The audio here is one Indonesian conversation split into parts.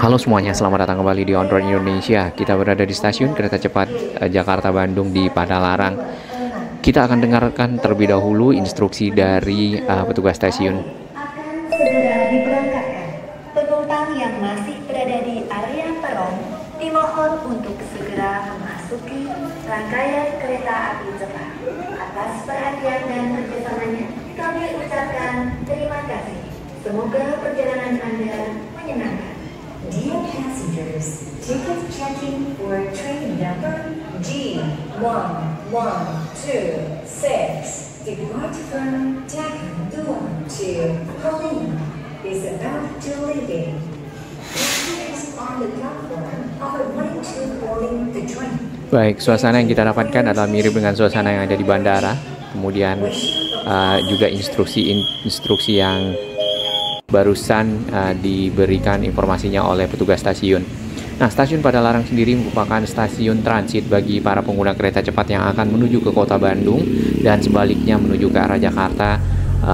Halo semuanya, selamat datang kembali di On Road Indonesia. Kita berada di stasiun kereta cepat Jakarta-Bandung di Padalarang. Kita akan dengarkan terlebih dahulu instruksi dari petugas stasiun. Akan segera diberangkatkan. Penumpang yang masih berada di area peron dimohon untuk segera memasuki rangkaian kereta api cepat. Atas perhatian dan kerjasamanya, kami ucapkan terima kasih. Semoga perjalanan Anda menyenangkan. Dear passengers, ticket checking for train number G1126, depart from Takanduan to Halim, is about to leave. Passengers on the platform are ready to boarding the train. Baik, suasana yang kita dapatkan adalah mirip dengan suasana yang ada di bandara. Kemudian juga instruksi yang barusan diberikan informasinya oleh petugas stasiun. Nah, stasiun Padalarang sendiri merupakan stasiun transit bagi para pengguna kereta cepat yang akan menuju ke kota Bandung dan sebaliknya menuju ke arah Jakarta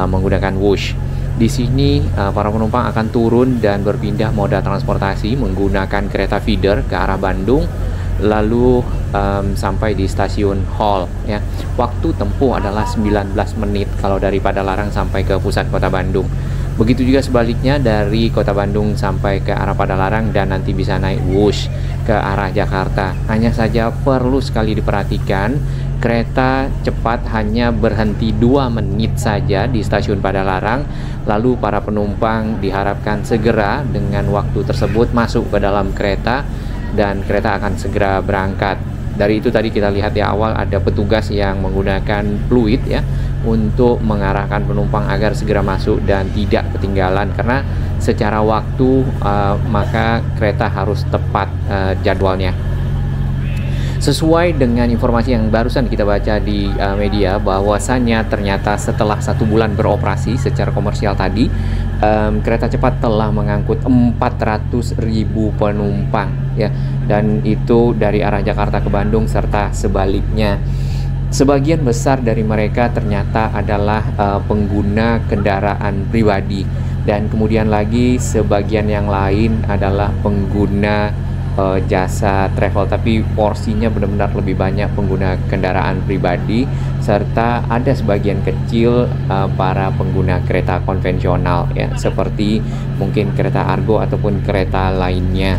menggunakan Wush. Di sini para penumpang akan turun dan berpindah moda transportasi menggunakan kereta feeder ke arah Bandung, lalu sampai di stasiun Hall. Ya. Waktu tempuh adalah 19 menit kalau dari Padalarang sampai ke pusat kota Bandung. Begitu juga sebaliknya dari kota Bandung sampai ke arah Padalarang dan nanti bisa naik Wush ke arah Jakarta. Hanya saja perlu sekali diperhatikan, kereta cepat hanya berhenti 2 menit saja di stasiun Padalarang. Lalu para penumpang diharapkan segera dengan waktu tersebut masuk ke dalam kereta dan kereta akan segera berangkat. Dari itu tadi kita lihat di awal ada petugas yang menggunakan fluid ya untuk mengarahkan penumpang agar segera masuk dan tidak ketinggalan, karena secara waktu maka kereta harus tepat jadwalnya. Sesuai dengan informasi yang barusan kita baca di media, bahwasannya ternyata setelah 1 bulan beroperasi secara komersial tadi, kereta cepat telah mengangkut 400.000 penumpang ya, dan itu dari arah Jakarta ke Bandung serta sebaliknya. Sebagian besar dari mereka ternyata adalah pengguna kendaraan pribadi, dan kemudian lagi sebagian yang lain adalah pengguna jasa travel, tapi porsinya benar-benar lebih banyak pengguna kendaraan pribadi, serta ada sebagian kecil para pengguna kereta konvensional ya, seperti mungkin kereta Argo ataupun kereta lainnya.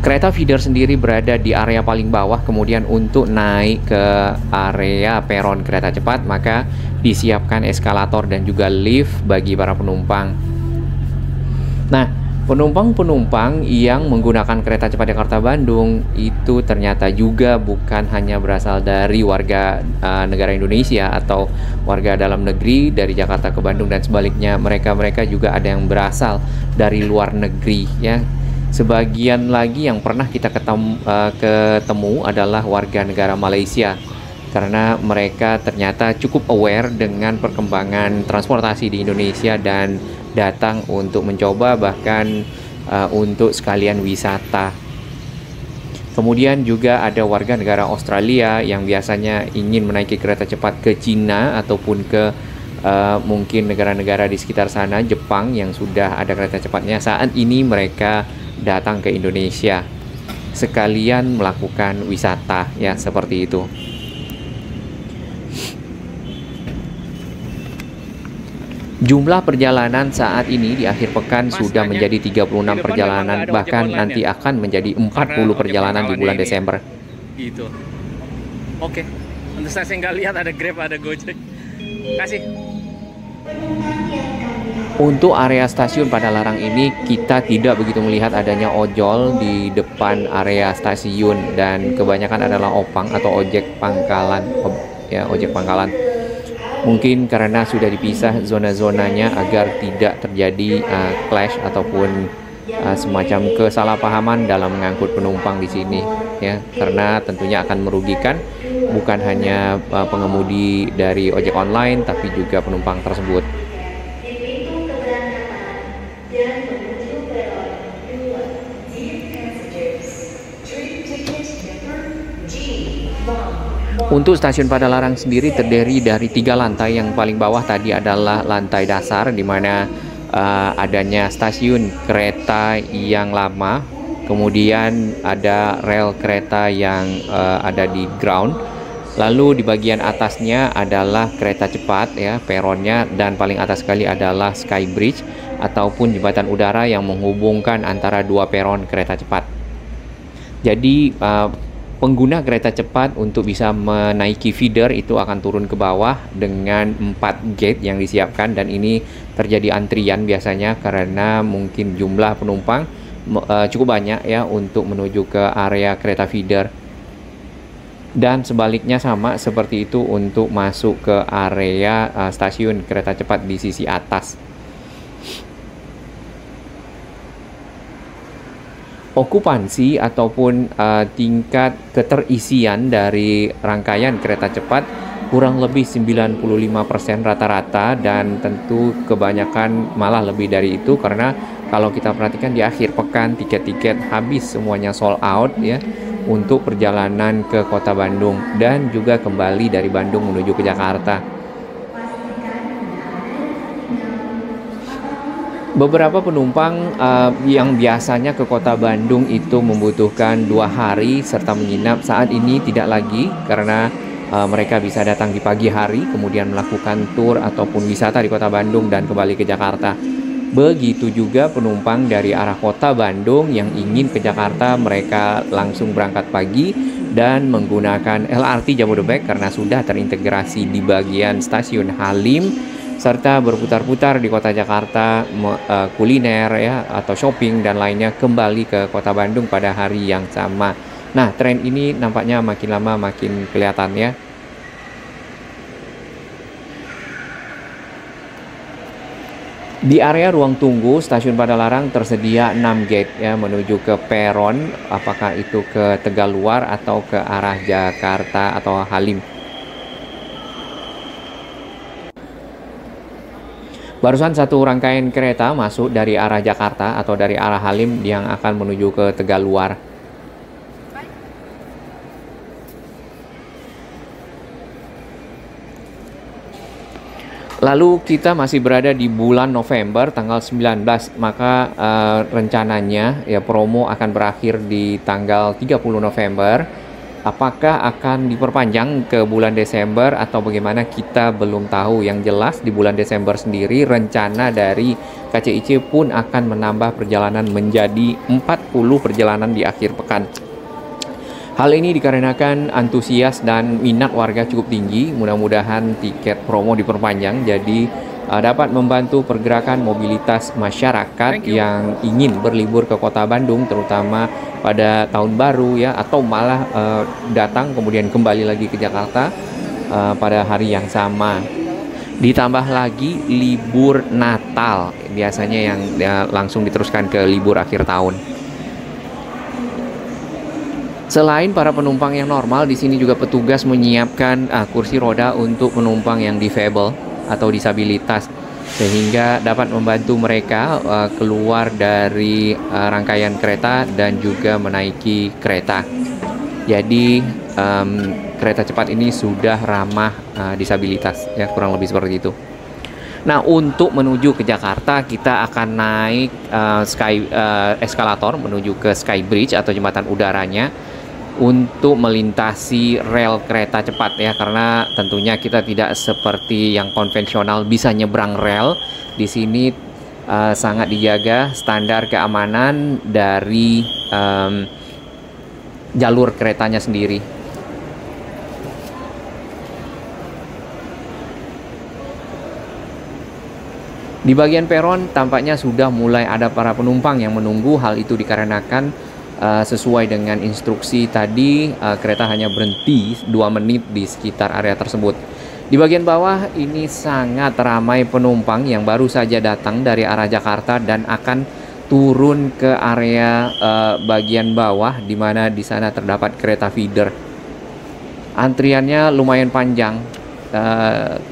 Kereta feeder sendiri berada di area paling bawah, kemudian untuk naik ke area peron kereta cepat maka disiapkan eskalator dan juga lift bagi para penumpang. Nah, penumpang-penumpang yang menggunakan kereta cepat Jakarta-Bandung itu ternyata juga bukan hanya berasal dari warga negara Indonesia atau warga dalam negeri dari Jakarta ke Bandung dan sebaliknya, mereka juga ada yang berasal dari luar negeri ya. Sebagian lagi yang pernah kita ketemu adalah warga negara Malaysia, karena mereka ternyata cukup aware dengan perkembangan transportasi di Indonesia dan datang untuk mencoba, bahkan untuk sekalian wisata. Kemudian juga ada warga negara Australia yang biasanya ingin menaiki kereta cepat ke Cina ataupun ke mungkin negara-negara di sekitar sana, Jepang yang sudah ada kereta cepatnya. Saat ini mereka datang ke Indonesia sekalian melakukan wisata ya, seperti itu. Jumlah perjalanan saat ini di akhir pekan sudah menjadi 36 perjalanan, bahkan nanti akan menjadi 40 perjalanan di bulan Desember. Gitu. Oke. Untuk saya nggak lihat ada Grab, ada Gojek. Kasih. Untuk area stasiun Padalarang ini kita tidak begitu melihat adanya ojol di depan area stasiun, dan kebanyakan adalah opang atau ojek pangkalan ya, ojek pangkalan. Mungkin karena sudah dipisah zona-zonanya agar tidak terjadi clash ataupun semacam kesalahpahaman dalam mengangkut penumpang di sini ya, karena tentunya akan merugikan bukan hanya pengemudi dari ojek online tapi juga penumpang tersebut. Untuk stasiun Padalarang sendiri terdiri dari 3 lantai. Yang paling bawah tadi adalah lantai dasar, di mana adanya stasiun kereta yang lama, kemudian ada rel kereta yang ada di ground. Lalu di bagian atasnya adalah kereta cepat ya, peronnya, dan paling atas sekali adalah Sky Bridge ataupun jembatan udara yang menghubungkan antara dua peron kereta cepat. Jadi pengguna kereta cepat untuk bisa menaiki feeder itu akan turun ke bawah dengan 4 gate yang disiapkan, dan ini terjadi antrian biasanya karena mungkin jumlah penumpang cukup banyak ya untuk menuju ke area kereta feeder. Dan sebaliknya sama seperti itu untuk masuk ke area stasiun kereta cepat di sisi atas. Okupansi ataupun tingkat keterisian dari rangkaian kereta cepat kurang lebih 95% rata-rata, dan tentu kebanyakan malah lebih dari itu, karena kalau kita perhatikan di akhir pekan tiket-tiket habis semuanya, sold out ya, untuk perjalanan ke kota Bandung dan juga kembali dari Bandung menuju ke Jakarta. Beberapa penumpang yang biasanya ke kota Bandung itu membutuhkan 2 hari serta menginap, saat ini tidak lagi, karena mereka bisa datang di pagi hari kemudian melakukan tur ataupun wisata di kota Bandung dan kembali ke Jakarta. Begitu juga penumpang dari arah kota Bandung yang ingin ke Jakarta, mereka langsung berangkat pagi dan menggunakan LRT Jabodebek karena sudah terintegrasi di bagian stasiun Halim, serta berputar-putar di kota Jakarta, kuliner ya atau shopping dan lainnya, kembali ke kota Bandung pada hari yang sama. Nah, tren ini nampaknya makin lama makin kelihatan ya. Di area ruang tunggu stasiun Padalarang tersedia 6 gate ya menuju ke peron, apakah itu ke Tegaluar atau ke arah Jakarta atau Halim. Barusan satu rangkaian kereta masuk dari arah Jakarta atau dari arah Halim yang akan menuju ke Tegaluar. Lalu kita masih berada di bulan November tanggal 19, maka rencananya ya promo akan berakhir di tanggal 30 November. Apakah akan diperpanjang ke bulan Desember atau bagaimana, kita belum tahu. Yang jelas di bulan Desember sendiri rencana dari KCIC pun akan menambah perjalanan menjadi 40 perjalanan di akhir pekan. Hal ini dikarenakan antusias dan minat warga cukup tinggi. Mudah-mudahan tiket promo diperpanjang jadi dapat membantu pergerakan mobilitas masyarakat yang ingin berlibur ke kota Bandung, terutama pada tahun baru ya, atau malah datang kemudian kembali lagi ke Jakarta pada hari yang sama. Ditambah lagi libur Natal biasanya yang langsung diteruskan ke libur akhir tahun. Selain para penumpang yang normal, di sini juga petugas menyiapkan kursi roda untuk penumpang yang difabel atau disabilitas, sehingga dapat membantu mereka keluar dari rangkaian kereta dan juga menaiki kereta. Jadi kereta cepat ini sudah ramah disabilitas ya, kurang lebih seperti itu. Nah, untuk menuju ke Jakarta kita akan naik eskalator menuju ke Sky Bridge atau jembatan udaranya untuk melintasi rel kereta cepat ya, karena tentunya kita tidak seperti yang konvensional bisa nyebrang rel. Di sini sangat dijaga standar keamanan dari jalur keretanya sendiri. Di bagian peron tampaknya sudah mulai ada para penumpang yang menunggu. Hal itu dikarenakan sesuai dengan instruksi tadi, kereta hanya berhenti 2 menit di sekitar area tersebut. Di bagian bawah ini sangat ramai penumpang yang baru saja datang dari arah Jakarta dan akan turun ke area bagian bawah, di mana di sana terdapat kereta feeder. Antriannya lumayan panjang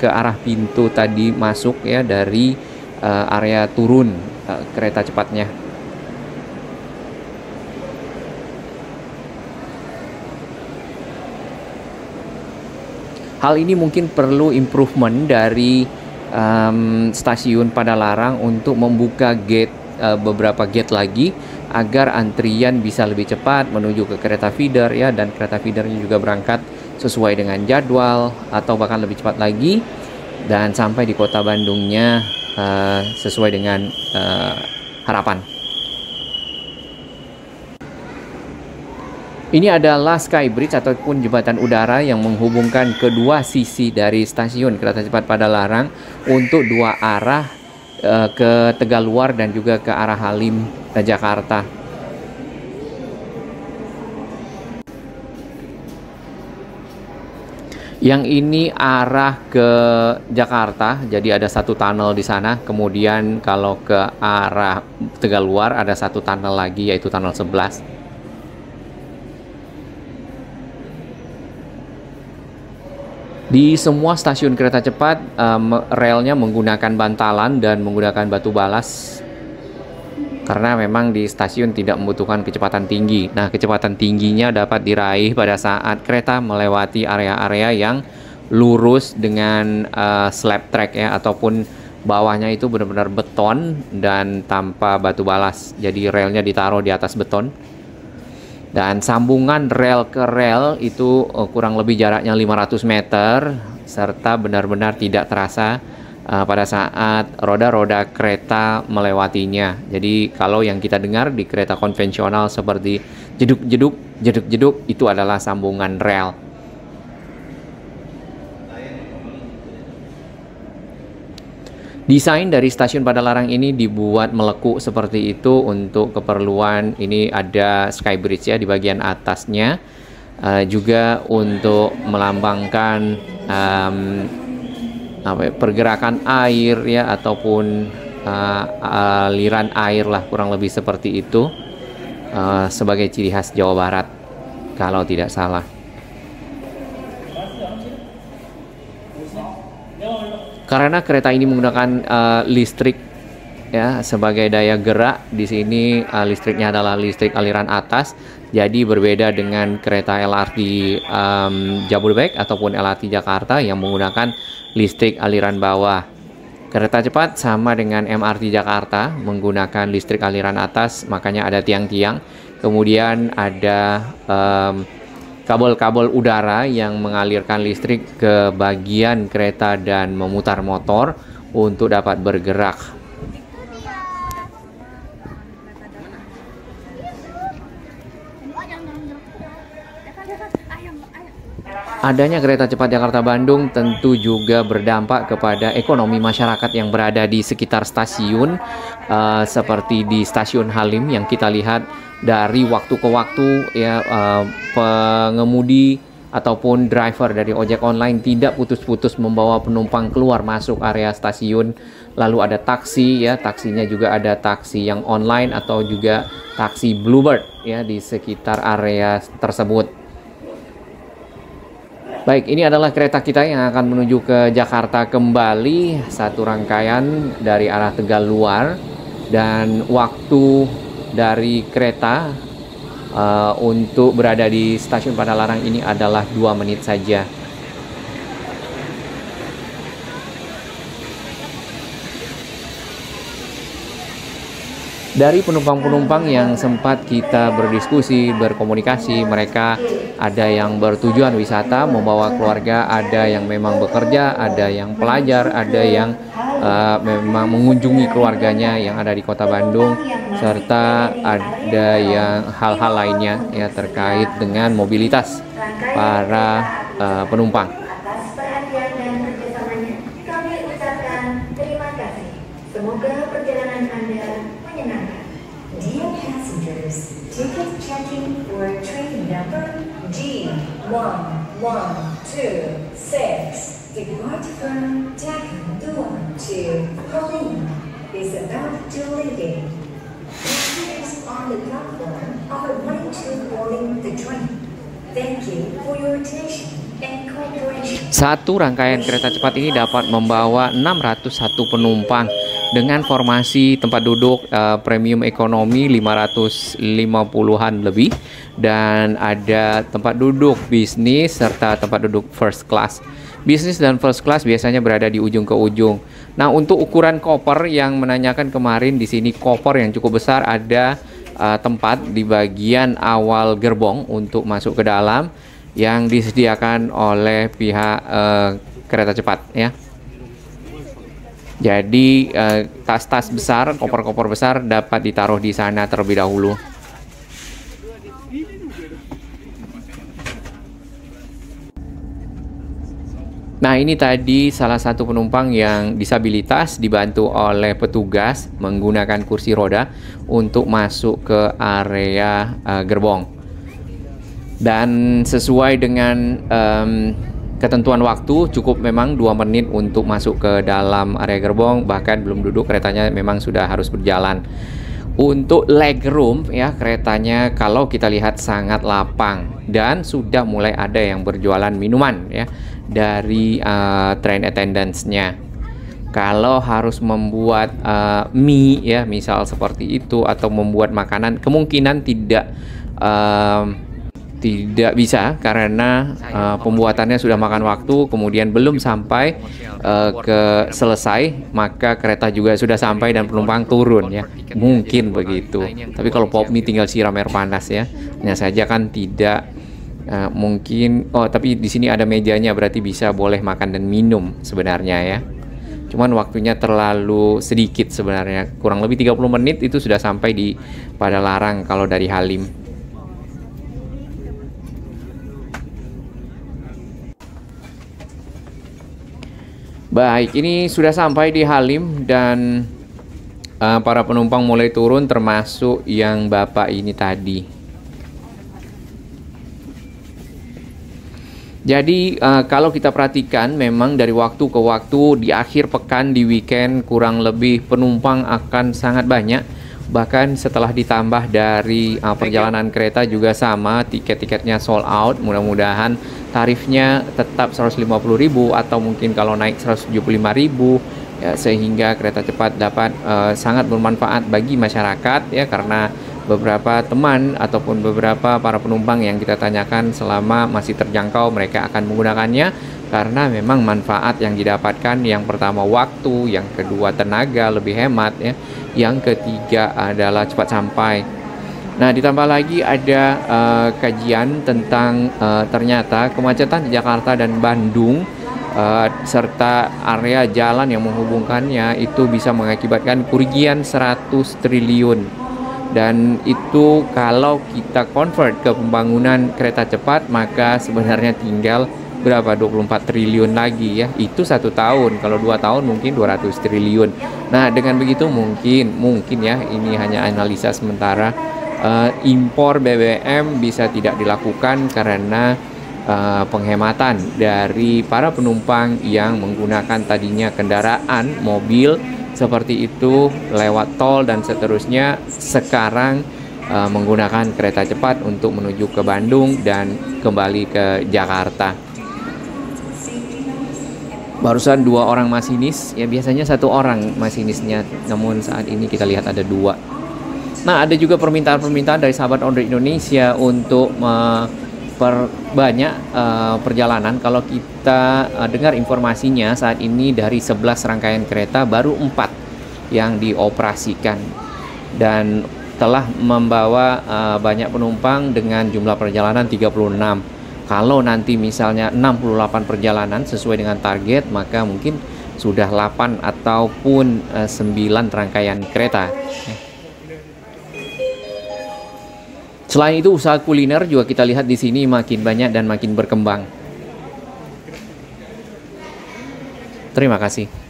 ke arah pintu tadi masuk ya, dari area turun kereta cepatnya. Hal ini mungkin perlu improvement dari stasiun Padalarang untuk membuka gate beberapa gate lagi agar antrian bisa lebih cepat menuju ke kereta feeder ya, dan kereta feedernya juga berangkat sesuai dengan jadwal atau bahkan lebih cepat lagi dan sampai di kota Bandungnya sesuai dengan harapan. Ini adalah Skybridge ataupun jembatan udara yang menghubungkan kedua sisi dari stasiun kereta cepat Padalarang untuk dua arah ke Tegaluar dan juga ke arah Halim, Jakarta. Yang ini arah ke Jakarta, jadi ada satu tunnel di sana. Kemudian kalau ke arah Tegaluar ada satu tunnel lagi, yaitu tunnel 11. Di semua stasiun kereta cepat, relnya menggunakan bantalan dan menggunakan batu balas karena memang di stasiun tidak membutuhkan kecepatan tinggi. Nah, kecepatan tingginya dapat diraih pada saat kereta melewati area-area yang lurus dengan slab track ya, ataupun bawahnya itu benar-benar beton dan tanpa batu balas. Jadi relnya ditaruh di atas beton. Dan sambungan rel ke rel itu kurang lebih jaraknya 500 meter serta benar-benar tidak terasa pada saat roda-roda kereta melewatinya. Jadi kalau yang kita dengar di kereta konvensional seperti jeduk-jeduk, jeduk-jeduk itu adalah sambungan rel. Desain dari stasiun Padalarang ini dibuat melekuk seperti itu untuk keperluan, ini ada Skybridge ya di bagian atasnya, juga untuk melambangkan pergerakan air ya, ataupun aliran air lah, kurang lebih seperti itu, sebagai ciri khas Jawa Barat kalau tidak salah. Karena kereta ini menggunakan listrik ya sebagai daya gerak, di sini listriknya adalah listrik aliran atas. Jadi berbeda dengan kereta LRT Jabodebek ataupun LRT Jakarta yang menggunakan listrik aliran bawah. Kereta cepat sama dengan MRT Jakarta menggunakan listrik aliran atas, makanya ada tiang-tiang. Kemudian ada kabel-kabel udara yang mengalirkan listrik ke bagian kereta dan memutar motor untuk dapat bergerak. Adanya kereta cepat Jakarta-Bandung tentu juga berdampak kepada ekonomi masyarakat yang berada di sekitar stasiun, seperti di stasiun Halim yang kita lihat dari waktu ke waktu ya, pengemudi ataupun driver dari ojek online tidak putus-putus membawa penumpang keluar masuk area stasiun. Lalu ada taksi ya, taksinya juga ada taksi yang online atau juga taksi Bluebird ya di sekitar area tersebut. Baik, ini adalah kereta kita yang akan menuju ke Jakarta kembali, satu rangkaian dari arah Tegaluar, dan waktu dari kereta untuk berada di stasiun Padalarang ini adalah 2 menit saja. Dari penumpang-penumpang yang sempat kita berdiskusi, berkomunikasi, mereka ada yang bertujuan wisata, membawa keluarga, ada yang memang bekerja, ada yang pelajar, ada yang memang mengunjungi keluarganya yang ada di kota Bandung, serta ada yang hal-hal lainnya ya terkait dengan mobilitas para penumpang. Atas perhatian dan kerjasamanya, kami ucapkan terima kasih. Semoga perjalanan Anda menyenangkan. Dear passengers, ticket checking for train number G1126, departing from Takanduan to Halim, is about to leave. Passengers on the platform are ready to boarding the train. Thank you for your attention and cooperation. Satu rangkaian kereta cepat ini dapat membawa 601 penumpang dengan formasi tempat duduk premium ekonomi 550-an lebih, dan ada tempat duduk bisnis serta tempat duduk first class. Bisnis dan first class biasanya berada di ujung ke ujung. Nah, untuk ukuran koper yang menanyakan kemarin, di sini koper yang cukup besar, ada tempat di bagian awal gerbong untuk masuk ke dalam yang disediakan oleh pihak kereta cepat ya. Jadi tas-tas besar, koper-koper besar dapat ditaruh di sana terlebih dahulu. Nah, ini tadi salah satu penumpang yang disabilitas dibantu oleh petugas menggunakan kursi roda untuk masuk ke area gerbong. Dan sesuai dengan ketentuan waktu, cukup memang 2 menit untuk masuk ke dalam area gerbong, bahkan belum duduk keretanya memang sudah harus berjalan. Untuk legroom ya, keretanya kalau kita lihat sangat lapang dan sudah mulai ada yang berjualan minuman ya dari train attendants-nya. Kalau harus membuat mie ya, misal seperti itu, atau membuat makanan, kemungkinan tidak bisa karena pembuatannya sudah makan waktu, kemudian belum sampai ke selesai, maka kereta juga sudah sampai dan penumpang turun ya. Mungkin begitu. Tapi kalau pop mie tinggal siram air panas ya. Hanya saja kan tidak mungkin. Oh, tapi di sini ada mejanya, berarti bisa boleh makan dan minum sebenarnya ya. Cuman waktunya terlalu sedikit sebenarnya. Kurang lebih 30 menit itu sudah sampai di Padalarang kalau dari Halim. Baik, ini sudah sampai di Halim dan para penumpang mulai turun, termasuk yang bapak ini tadi. Jadi kalau kita perhatikan, memang dari waktu ke waktu di akhir pekan, di weekend, kurang lebih penumpang akan sangat banyak. Bahkan setelah ditambah dari perjalanan kereta juga sama, tiket-tiketnya sold out. Mudah-mudahan tarifnya tetap 150.000 atau mungkin kalau naik 175.000 ya, sehingga kereta cepat dapat sangat bermanfaat bagi masyarakat ya, karena beberapa teman ataupun beberapa para penumpang yang kita tanyakan selama masih terjangkau, mereka akan menggunakannya karena memang manfaat yang didapatkan, yang pertama waktu, yang kedua tenaga lebih hemat ya, yang ketiga adalah cepat sampai. Nah, ditambah lagi ada kajian tentang ternyata kemacetan di Jakarta dan Bandung serta area jalan yang menghubungkannya itu bisa mengakibatkan kerugian 100 triliun. Dan itu kalau kita convert ke pembangunan kereta cepat, maka sebenarnya tinggal berapa, 24 triliun lagi ya. Itu 1 tahun, kalau 2 tahun mungkin 200 triliun. Nah, dengan begitu mungkin ya, ini hanya analisa sementara, impor BBM bisa tidak dilakukan karena penghematan dari para penumpang yang menggunakan tadinya kendaraan mobil seperti itu lewat tol dan seterusnya, sekarang menggunakan kereta cepat untuk menuju ke Bandung dan kembali ke Jakarta. Barusan 2 orang masinis ya, biasanya 1 orang masinisnya, namun saat ini kita lihat ada 2. Nah, ada juga permintaan-permintaan dari sahabat order Indonesia untuk perbanyak perjalanan. Kalau kita dengar informasinya saat ini dari 11 rangkaian kereta baru 4 yang dioperasikan dan telah membawa banyak penumpang dengan jumlah perjalanan 36. Kalau nanti misalnya 68 perjalanan sesuai dengan target, maka mungkin sudah 8 ataupun 9 rangkaian kereta. Selain itu, usaha kuliner juga kita lihat di sini makin banyak dan makin berkembang. Terima kasih.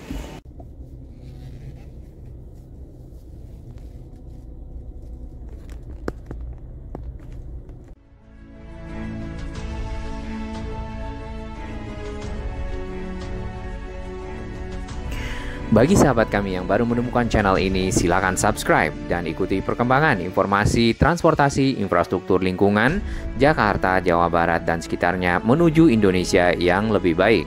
Bagi sahabat kami yang baru menemukan channel ini, silakan subscribe dan ikuti perkembangan informasi transportasi infrastruktur lingkungan Jakarta, Jawa Barat, dan sekitarnya menuju Indonesia yang lebih baik.